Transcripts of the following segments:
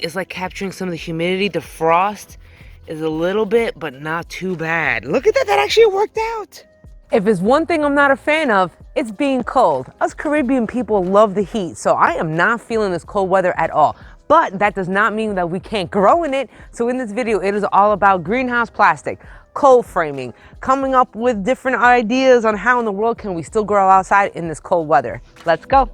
It's like capturing some of the humidity. The frost is a little bit, but not too bad. Look at that, that actually worked out. If it's one thing I'm not a fan of, it's being cold. Us Caribbean people love the heat, so I am not feeling this cold weather at all. But that does not mean that we can't grow in it. So in this video, it is all about greenhouse plastic, cold framing, coming up with different ideas on how in the world can we still grow outside in this cold weather. Let's go.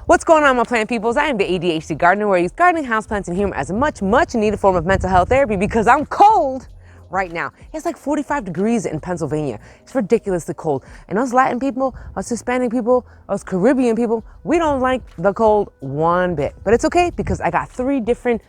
What's going on, my plant peoples? I am the ADHD gardener, where I use gardening, houseplants, and humor as a much needed form of mental health therapy because I'm cold right now. It's like 45 degrees in Pennsylvania. It's ridiculously cold. And us Latin people, us Hispanic people, us Caribbean people, we don't like the cold one bit. But it's okay because I got 3 different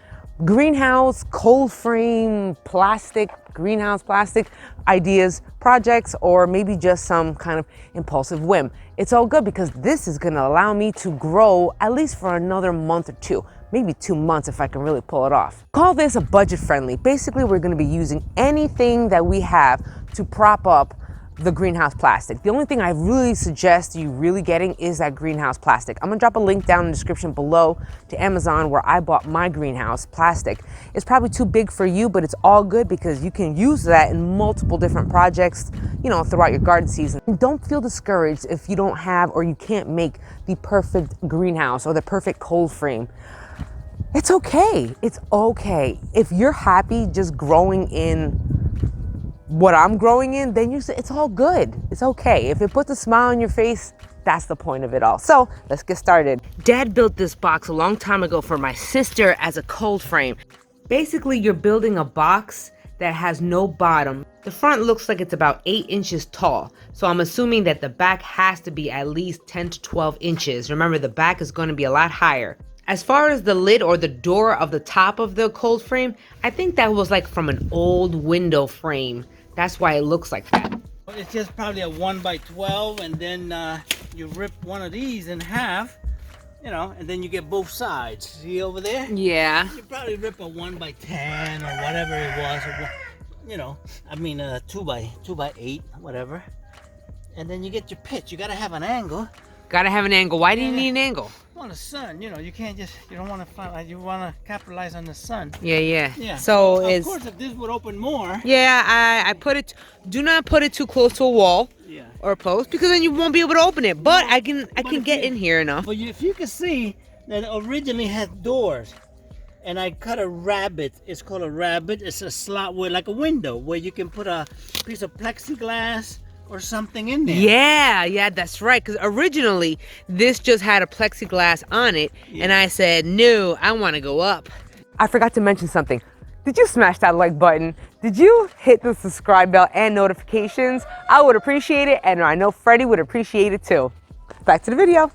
greenhouse, cold frame, plastic, greenhouse plastic ideas, projects, or maybe just some kind of impulsive whim. It's all good because this is gonna allow me to grow at least for another month or 2. Maybe 2 months if I can really pull it off. Call this a budget friendly. Basically, we're gonna be using anything that we have to prop up the greenhouse plastic. The only thing I really suggest you really getting is that greenhouse plastic. I'm gonna drop a link down in the description below to Amazon where I bought my greenhouse plastic. It's probably too big for you, but it's all good because you can use that in multiple different projects, you know, throughout your garden season. And don't feel discouraged if you don't have or you can't make the perfect greenhouse or the perfect cold frame. It's okay. It's okay. If you're happy just growing in what I'm growing in, then it's all good. It's okay. If it puts a smile on your face, that's the point of it all. So let's get started. Dad built this box a long time ago for my sister as a cold frame. Basically, you're building a box that has no bottom. The front looks like it's about 8 inches tall. So I'm assuming that the back has to be at least 10 to 12 inches. Remember, the back is going to be a lot higher. As far as the lid or the door of the top of the cold frame, I think that was like from an old window frame. That's why it looks like that. It's just probably a 1x12, and then you rip one of these in half, you know, and then you get both sides. See over there? Yeah. You probably rip a 1x10 or whatever it was, or, you know, I mean 2x8, whatever. And then you get your pitch. You gotta have an angle. Gotta have an angle. Why do you need an angle? On the sun, you know, you can't just, you don't want to find, you want to capitalize on the sun. Yeah. So of course, if this would open more. Yeah, I put it, do not put it too close to a wall or a post because then you won't be able to open it. But I can get in here enough. But if you can see that it originally had doors, and I cut a rabbit. It's called a rabbit. It's a slot with like a window where you can put a piece of plexiglass or something in there. Yeah, that's right. Because originally this just had a plexiglass on it, and I said, no, I want to go up. I forgot to mention something. Did you smash that like button? Did you hit the subscribe bell and notifications? I would appreciate it, and I know Freddie would appreciate it too. Back to the video.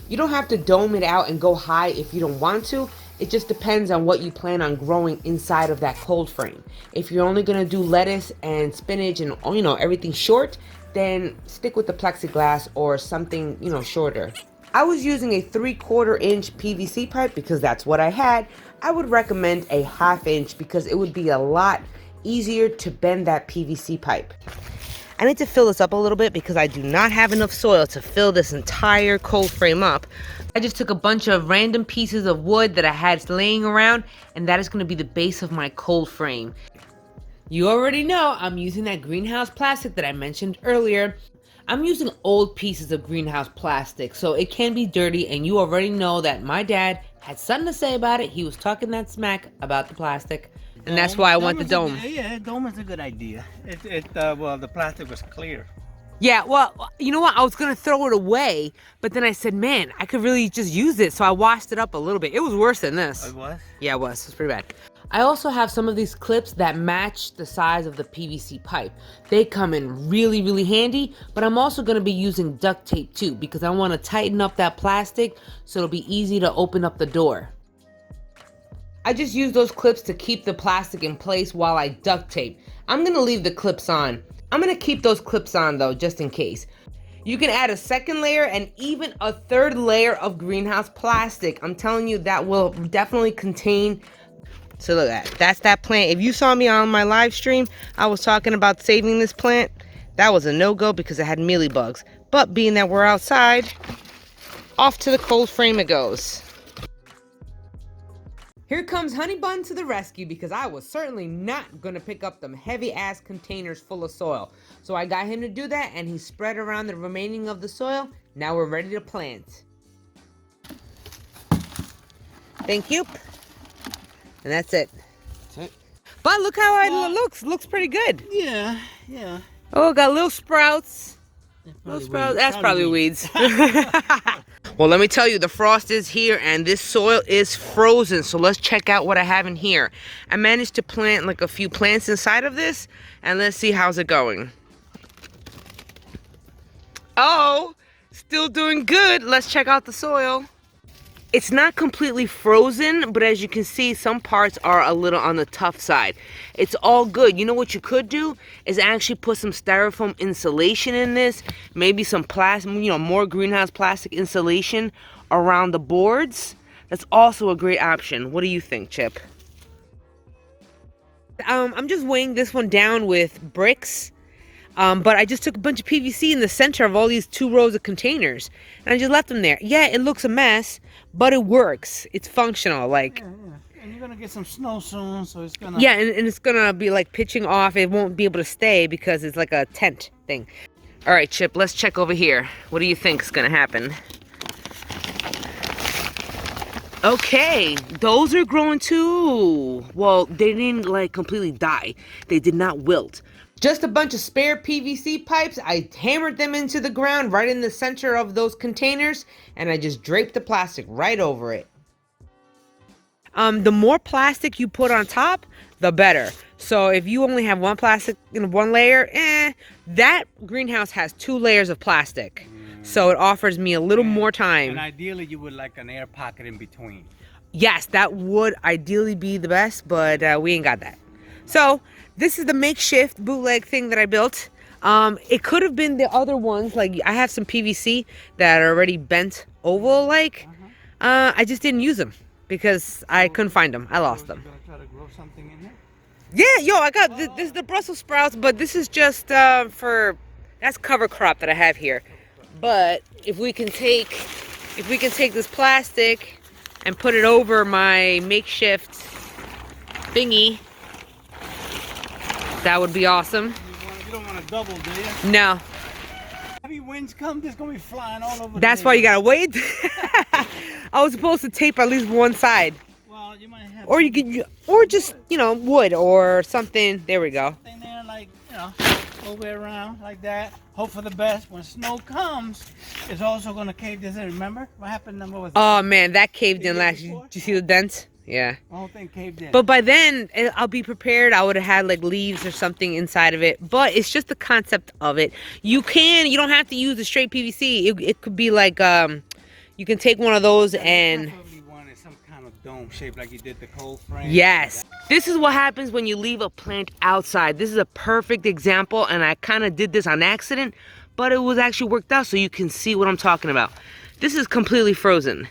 You don't have to dome it out and go high if you don't want to. It just depends on what you plan on growing inside of that cold frame. If you're only gonna do lettuce and spinach and, you know, everything short, then stick with the plexiglass or something, you know, shorter. I was using a 3/4 inch PVC pipe because that's what I had. I would recommend a 1/2 inch because it would be a lot easier to bend that PVC pipe. I need to fill this up a little bit because I do not have enough soil to fill this entire cold frame up. I just took a bunch of random pieces of wood that I had laying around, and that is going to be the base of my cold frame. You already know I'm using that greenhouse plastic that I mentioned earlier. I'm using old pieces of greenhouse plastic, so it can be dirty, and you already know that my dad had something to say about it. He was talking that smack about the plastic, and that's why I want the dome. Yeah, dome is a good idea. Well, the plastic was clear. Yeah, well, you know what? I was going to throw it away, but then I said, man, I could really just use it. So I washed it up a little bit. It was worse than this. It was? Yeah, it was. It was pretty bad. I also have some of these clips that match the size of the PVC pipe. They come in really handy, but I'm also going to be using duct tape too because I want to tighten up that plastic so it'll be easy to open up the door. I just use those clips to keep the plastic in place while I duct tape. I'm going to leave the clips on. I'm going to keep those clips on though, just in case. You can add a second layer and even a third layer of greenhouse plastic. I'm telling you, that will definitely contain. So look at that. That's that plant. If you saw me on my live stream, I was talking about saving this plant. That was a no-go because it had mealybugs. But being that we're outside, off to the cold frame it goes. Here comes Honey Bun to the rescue because I was certainly not going to pick up them heavy ass containers full of soil. So I got him to do that and he spread around the remaining of the soil. Now we're ready to plant. Thank you. And that's it. That's it. But look how it looks. Looks pretty good. Yeah, yeah. Oh, got little sprouts. Little sprouts. That's probably weeds. Well, let me tell you, the frost is here and this soil is frozen. So let's check out what I have in here. I managed to plant like a few plants inside of this and let's see how's it going. Oh, still doing good. Let's check out the soil. It's not completely frozen, but as you can see, some parts are a little on the tough side. It's all good. You know what you could do is actually put some styrofoam insulation in this, maybe some plastic, more greenhouse plastic insulation around the boards. That's also a great option. What do you think, Chip? I'm just weighing this one down with bricks. But I just took a bunch of PVC in the center of all these 2 rows of containers and I just left them there. Yeah, it looks a mess, but it works. It's functional. Like, yeah. And you're gonna get some snow soon, so it's gonna. Yeah, and it's gonna be like pitching off. It won't be able to stay because it's like a tent thing. All right, Chip, let's check over here. What do you think is gonna happen? Okay, those are growing too. Well, they didn't like completely die. They did not wilt. Just a bunch of spare PVC pipes. I hammered them into the ground right in the center of those containers and I just draped the plastic right over it. The more plastic you put on top, the better. So if you only have one plastic, one layer, that greenhouse has 2 layers of plastic. So it offers me a little more time. And ideally you would like an air pocket in between. Yes, that would ideally be the best, but we ain't got that. So this is the makeshift bootleg thing that I built. It could have been the other ones. Like I have some PVC that are already bent oval like. I just didn't use them because I couldn't find them. I lost them. You gonna try to grow something in here? Yeah, yo, I got this is the Brussels sprouts, but this is just that's cover crop that I have here. But if we can take this plastic and put it over my makeshift thingy, that would be awesome. You don't want to double, do you? No. Heavy winds come, there's going to be flying all over. That's why you got to wait. I was supposed to tape at least one side. Well, you might have. Or you could, or just, wood or something. There we go. Something there like, all the way around like that. Hope for the best. When snow comes, it's also going to cave this in. Remember what happened? Oh man, that caved in last year. Did you see the dents? Yeah. The whole thing caved in. But by then, I'll be prepared. I would have had like leaves or something inside of it. But it's just the concept of it. You don't have to use the straight PVC. It could be like, you can take one of those and... Probably wanted some kind of dome shape like you did the cold frame. Yes. This is what happens when you leave a plant outside. This is a perfect example. And I kind of did this on accident. But it was actually worked out so you can see what I'm talking about. This is completely frozen.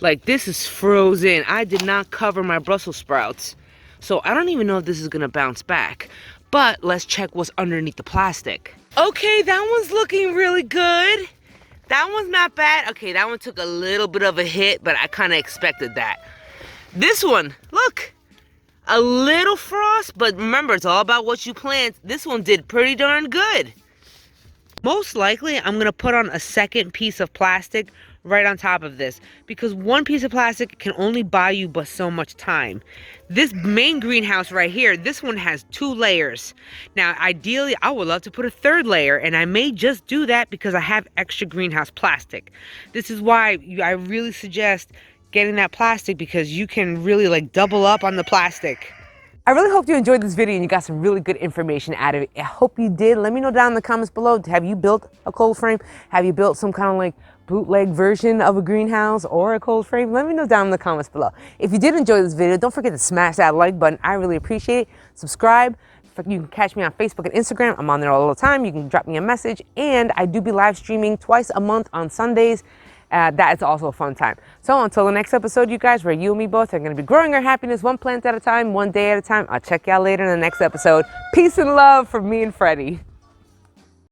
Like, this is frozen. I did not cover my Brussels sprouts. So I don't even know if this is gonna bounce back. But let's check what's underneath the plastic. Okay, that one's looking really good. That one's not bad. Okay, that one took a little bit of a hit, but I kind of expected that. This one, look. A little frost, but remember, it's all about what you plant. This one did pretty darn good. Most likely, I'm gonna put on a second piece of plastic right on top of this because one piece of plastic can only buy you but so much time. This main greenhouse right here, this one has 2 layers. Now ideally I would love to put a 3rd layer and I may just do that because I have extra greenhouse plastic. This is why I really suggest getting that plastic because you can really like double up on the plastic. I really hope you enjoyed this video and you got some really good information out of it. I hope you did. Let me know down in the comments below. Have you built a cold frame? Have you built some kind of like bootleg version of a greenhouse or a cold frame? Let me know down in the comments below. If you did enjoy this video, don't forget to smash that like button. I really appreciate it. Subscribe. You can catch me on Facebook and Instagram. I'm on there all the time. You can drop me a message. And I do be live streaming twice a month on Sundays. That is also a fun time. So until the next episode, you guys, where you and me both are going to be growing our happiness one plant at a time, one day at a time. I'll check y'all later in the next episode. Peace and love from me and Freddie.